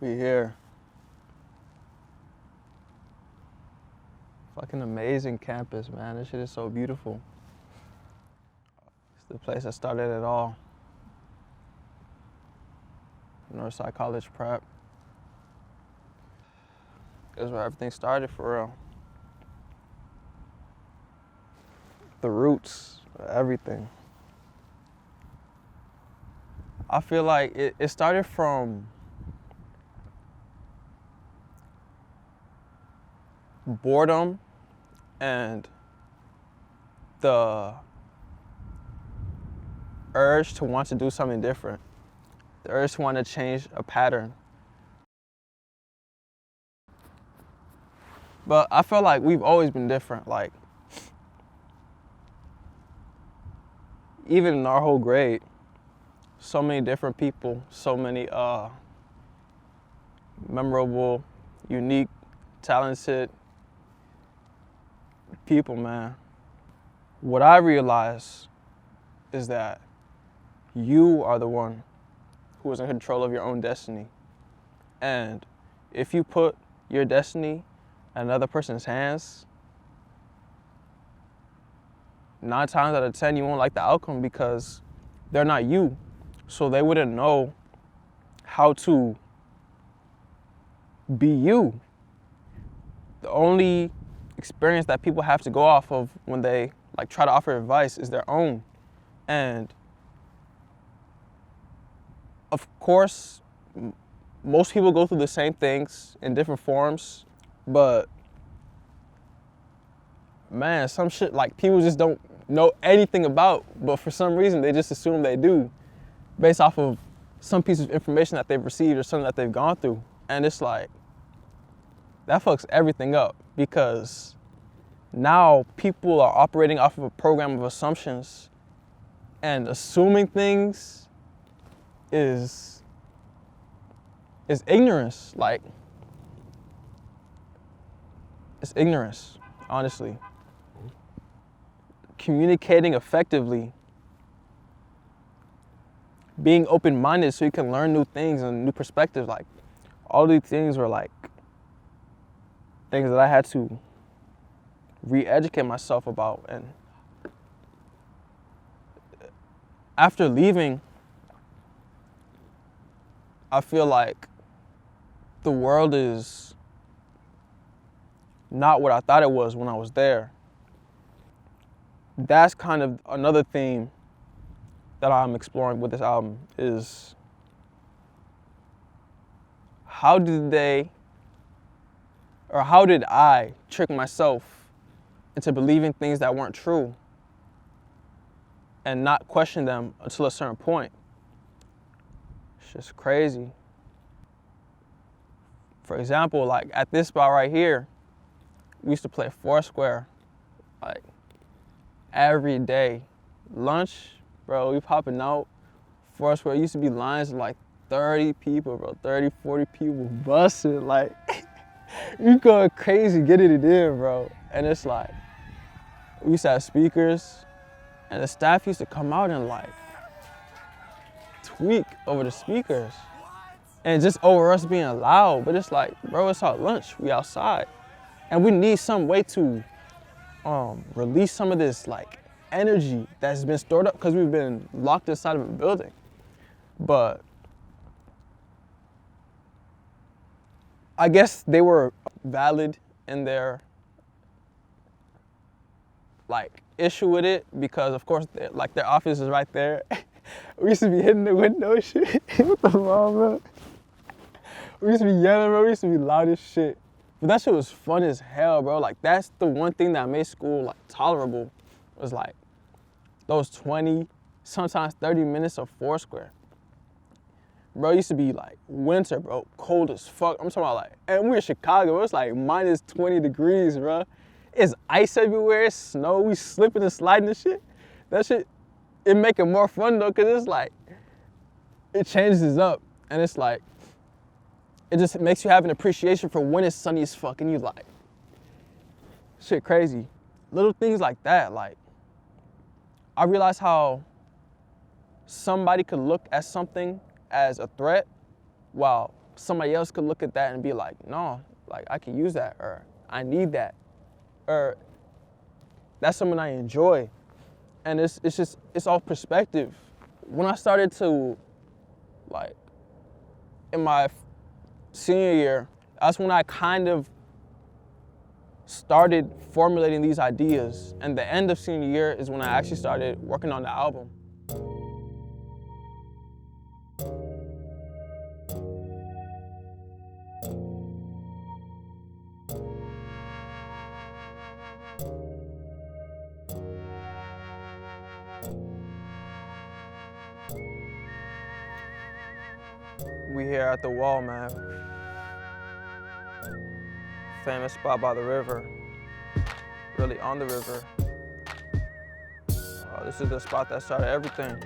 We here. Fucking amazing campus, man. This shit is so beautiful. It's the place that started it all. Northside College Prep. That's where everything started for real. The roots of everything. I feel like it started from boredom and the urge to want to do something different. The urge to want to change a pattern. But I feel like we've always been different. Like, even in our whole grade, so many different people, so many memorable, unique, talented people, man. What I realize is that you are the one who is in control of your own destiny. And if you put your destiny in another person's hands, 9 times out of 10, you won't like the outcome because they're not you. So they wouldn't know how to be you. The only experience that people have to go off of when they try to offer advice is their own. And of course, most people go through the same things in different forms, but man, some shit people just don't know anything about, but for some reason they just assume they do based off of some piece of information that they've received or something that they've gone through. And it's that fucks everything up because now people are operating off of a program of assumptions, and assuming things is ignorance. It's ignorance, honestly. Communicating effectively, being open-minded so you can learn new things and new perspectives. All these things were things that I had to re-educate myself about. And after leaving, I feel like the world is not what I thought it was when I was there. That's kind of another theme that I'm exploring with this album is how did I trick myself into believing things that weren't true and not question them until a certain point? It's just crazy. For example, at this spot right here, we used to play Foursquare every day. Lunch, bro, we popping out. Foursquare used to be lines of 30 people, bro, 30, 40 people busting. We going crazy, getting it in, bro. And it's we used to have speakers, and the staff used to come out and tweak over the speakers. And just over us being loud, but it's bro, it's our lunch, we outside. And we need some way to release some of this energy that's been stored up because we've been locked inside of a building. But I guess they were valid in their issue with it because of course their office is right there. We used to be hitting the window and shit. What the fuck, bro? We used to be yelling, bro. We used to be loud as shit. But that shit was fun as hell, bro. That's the one thing that made school tolerable was those 20, sometimes 30 minutes of Foursquare. Bro, it used to be winter, bro, cold as fuck. I'm talking about and we're in Chicago, bro. It's minus 20 degrees, bro. It's ice everywhere, it's snow, we slipping and sliding and shit. That shit, it make it more fun though, cause it's it changes up. And it's it just makes you have an appreciation for when it's sunny as fuck and you shit crazy. Little things like that, I realized how somebody could look at something as a threat while somebody else could look at that and be like, no, like I can use that, or I need that, or that's something I enjoy. And it's all perspective. When I started to, like, in my senior year, that's when I kind of started formulating these ideas. And the end of senior year is when I actually started working on the album. We here at the wall, man. Famous spot by the river. Really on the river. This is the spot that started everything.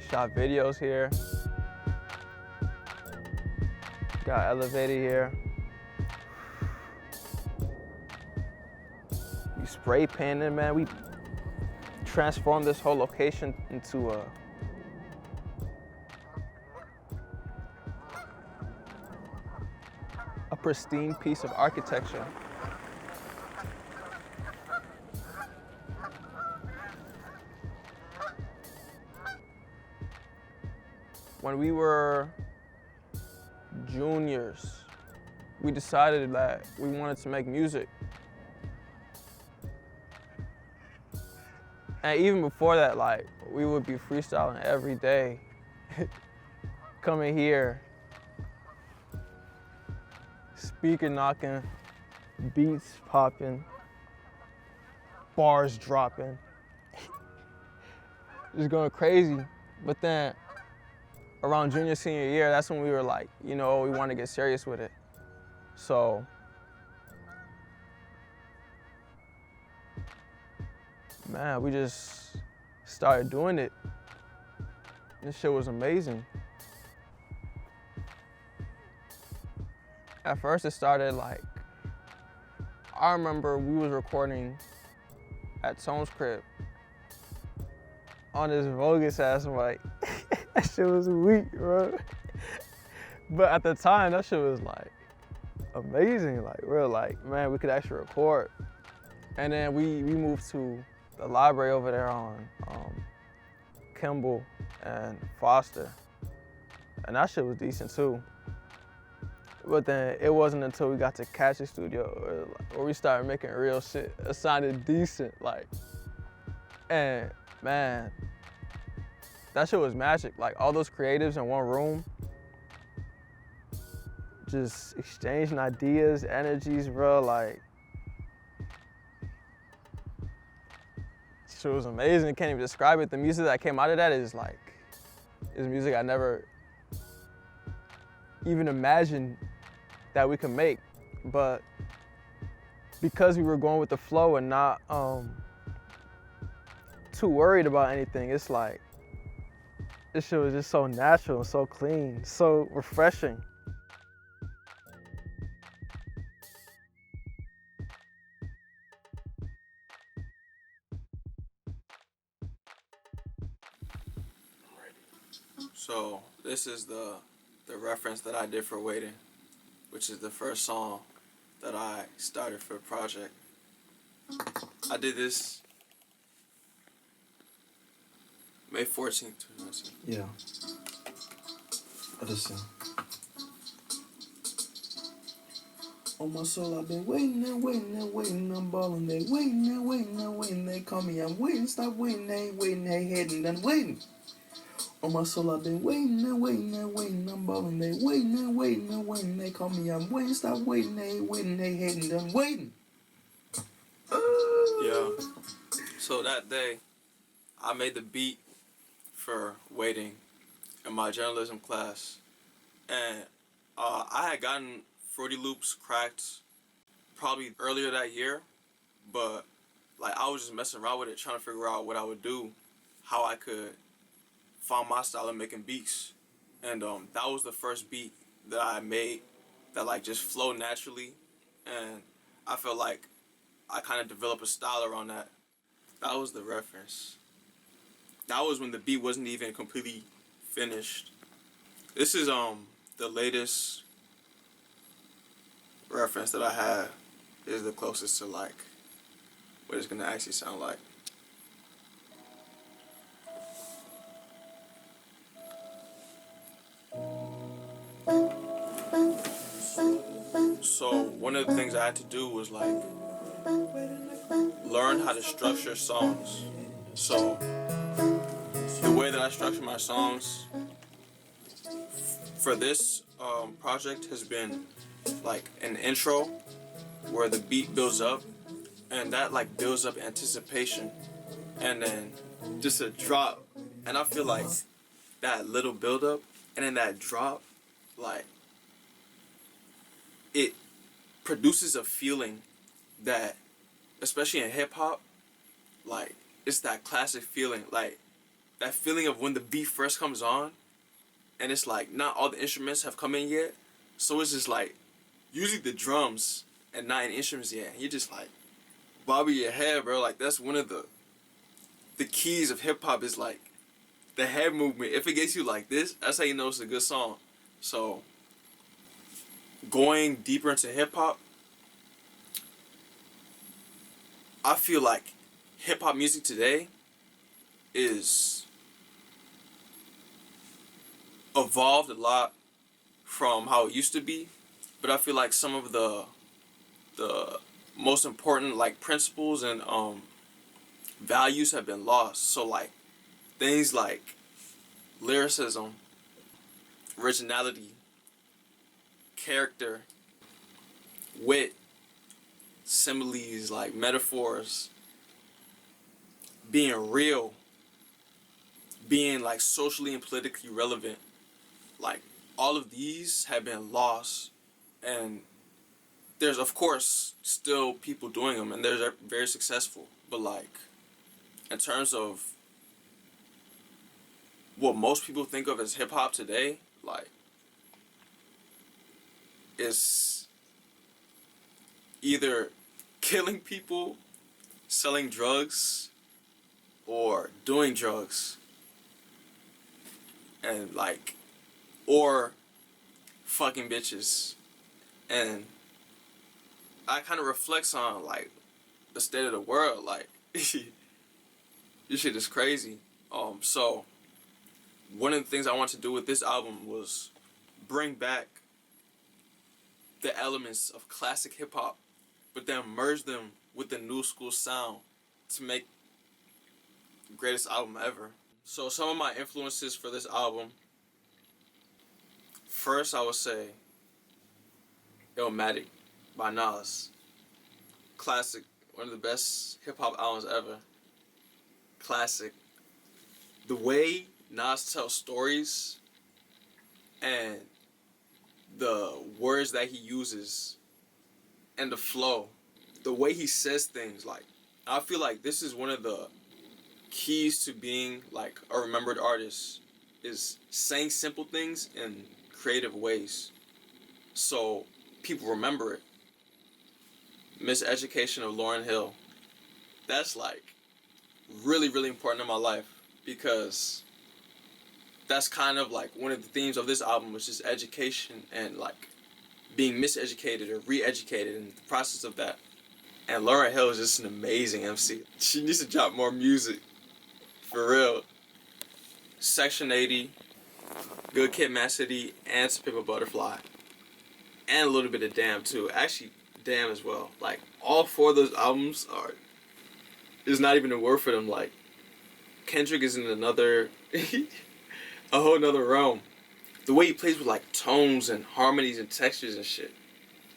Shot videos here. Got elevated here. We spray painted, man. We transformed this whole location into a pristine piece of architecture. When we were juniors, we decided that we wanted to make music. And even before that, like, we would be freestyling every day. Coming here, speaker knocking, beats popping, bars dropping. Just going crazy. But then around junior, senior year, that's when we were like, you know, we want to get serious with it. So man, we just started doing it. This shit was amazing. At first it started like, I remember we was recording at Toan's crib on this bogus ass mic. That shit was weak, bro. But at the time, that shit was like amazing. Like, we were like, man, we could actually record. And then we moved to the library over there on Kimball and Foster. And that shit was decent too. But then it wasn't until we got to Kasule Studio where we started making real shit. It sounded decent, like. And man, that shit was magic. Like, all those creatives in one room, just exchanging ideas, energies, bro, like. Shit was amazing. I can't even describe it. The music that came out of that is music I never even imagined that we could make. But because we were going with the flow and not too worried about anything, it's like, this shit was just so natural and so clean, so refreshing. So this is the reference that I did for Waiting, which is the first song that I started for the project. I did this May 14th, 2019. Yeah. Edison. On my soul, I've been waiting and waiting and waiting. I'm balling, they waiting and waiting and waiting. They call me, I'm waiting, stop waiting, they ain't waiting, they heading done waiting. On my soul, I've been waiting and waiting and waiting. I'm balling, they waiting and waiting and waiting. They call me, I'm waiting, stop waiting, they ain't waiting, they heading done waiting. Yeah. So that day, I made the beat for Waiting in my journalism class, and I had gotten Fruity Loops cracked probably earlier that year, but like I was just messing around with it, trying to figure out what I would do, how I could find my style of making beats. And that was the first beat that I made that like just flowed naturally, and I felt like I kind of developed a style around that. That was the reference. That was when the beat wasn't even completely finished. This is the latest reference that I have is the closest to like what it's gonna actually sound like. So one of the things I had to do was like learn how to structure songs. So the way that I structure my songs for this project has been like an intro where the beat builds up and that like builds up anticipation and then just a drop, and I feel like that little build up and then that drop, like it produces a feeling that, especially in hip hop, like it's that classic feeling, like that feeling of when the beat first comes on and it's like not all the instruments have come in yet, so it's just like usually the drums and not any instruments yet, and you're just like bobbing your head, bro. Like that's one of the keys of hip hop is like the head movement. If it gets you like this, that's how you know it's a good song. So going deeper into hip hop, I feel like hip hop music today is evolved a lot from how it used to be, but I feel like some of the most important like principles and values have been lost. So like things like lyricism, originality, character, wit, similes, like metaphors, being real, being like socially and politically relevant, like all of these have been lost, and there's of course still people doing them and they're very successful, but like in terms of what most people think of as hip hop today, like it's either killing people, selling drugs, or doing drugs, and like, or fucking bitches. And I kind of reflects on like the state of the world, like this shit is crazy. So one of the things I want to do with this album was bring back the elements of classic hip hop, but then merge them with the new school sound to make the greatest album ever. So some of my influences for this album, first I would say Illmatic by Nas. Classic, one of the best hip hop albums ever. Classic. The way Nas tells stories and the words that he uses and the flow, the way he says things, like I feel like this is one of the keys to being like a remembered artist, is saying simple things in creative ways so people remember it. Miseducation of Lauryn Hill, that's like really really important in my life, because that's kind of like one of the themes of this album, which is education and like being miseducated or re-educated in the process of that. And Lauryn Hill is just an amazing MC. She needs to drop more music, for real. Section 80, Good Kid, Mad City, and To Pimp a Butterfly, and a little bit of Damn too. Actually, Damn as well. Like all four of those albums are. There's not even a word for them. Like Kendrick is in another, a whole nother realm. The way he plays with like tones and harmonies and textures and shit,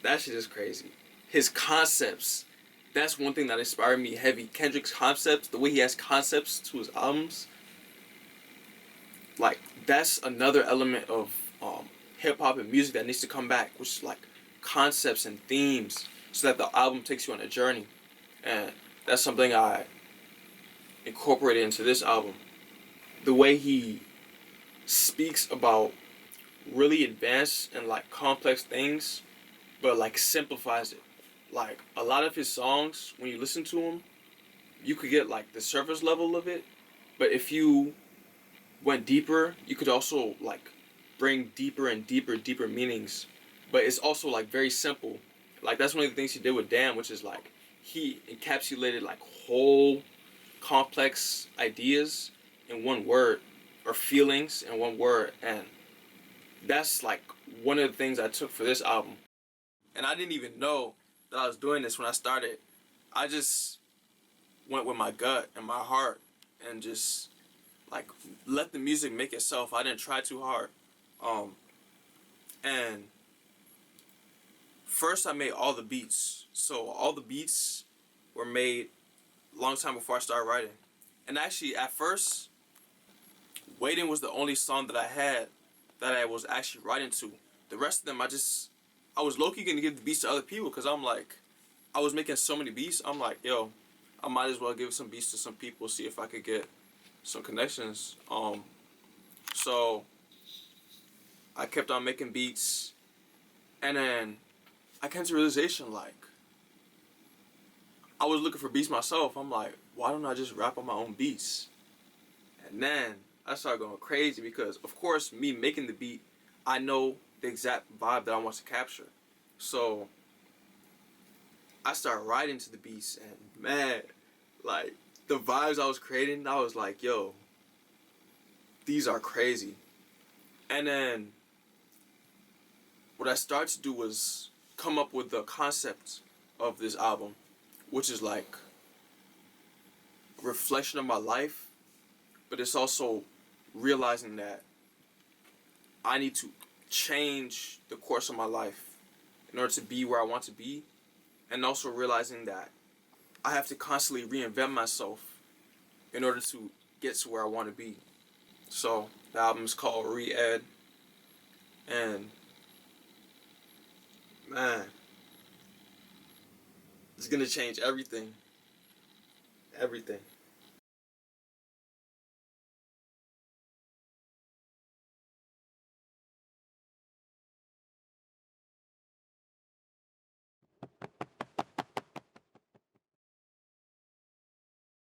that shit is crazy. His concepts, that's one thing that inspired me heavy. Kendrick's concepts, the way he has concepts to his albums, like that's another element of hip hop and music that needs to come back, which is like concepts and themes, so that the album takes you on a journey. And that's something I incorporated into this album. The way he speaks about really advanced and like complex things, but like simplifies it. Like a lot of his songs, when you listen to them, you could get like the surface level of it, But if you went deeper, you could also like bring deeper and deeper meanings. But it's also like very simple. Like that's one of the things he did with Damn, which is like he encapsulated like whole complex ideas in one word, or feelings in one word, and that's like one of the things I took for this album. And I didn't even know that I was doing this when I started. I just went with my gut and my heart and just like let the music make itself. I didn't try too hard. Um, and first I made all the beats. So all the beats were made a long time before I started writing. And actually at first, Waiting was the only song that I had that I was actually writing to. The rest of them I was low-key gonna give the beats to other people because I'm like, I was making so many beats. I'm like, yo, I might as well give some beats to some people, see if I could get some connections. So I kept on making beats, and then I came to realization like I was looking for beats myself. I'm like, why don't I just rap on my own beats? And then I started going crazy because, of course, me making the beat, I know the exact vibe that I want to capture. So I started writing to the beats, and man, like the vibes I was creating, I was like, yo, these are crazy. And then what I started to do was come up with the concept of this album, which is like a reflection of my life, but it's also realizing that I need to change the course of my life in order to be where I want to be, and also realizing that I have to constantly reinvent myself in order to get to where I want to be. So the album is called Re-Ed, and man, it's gonna change everything. Everything.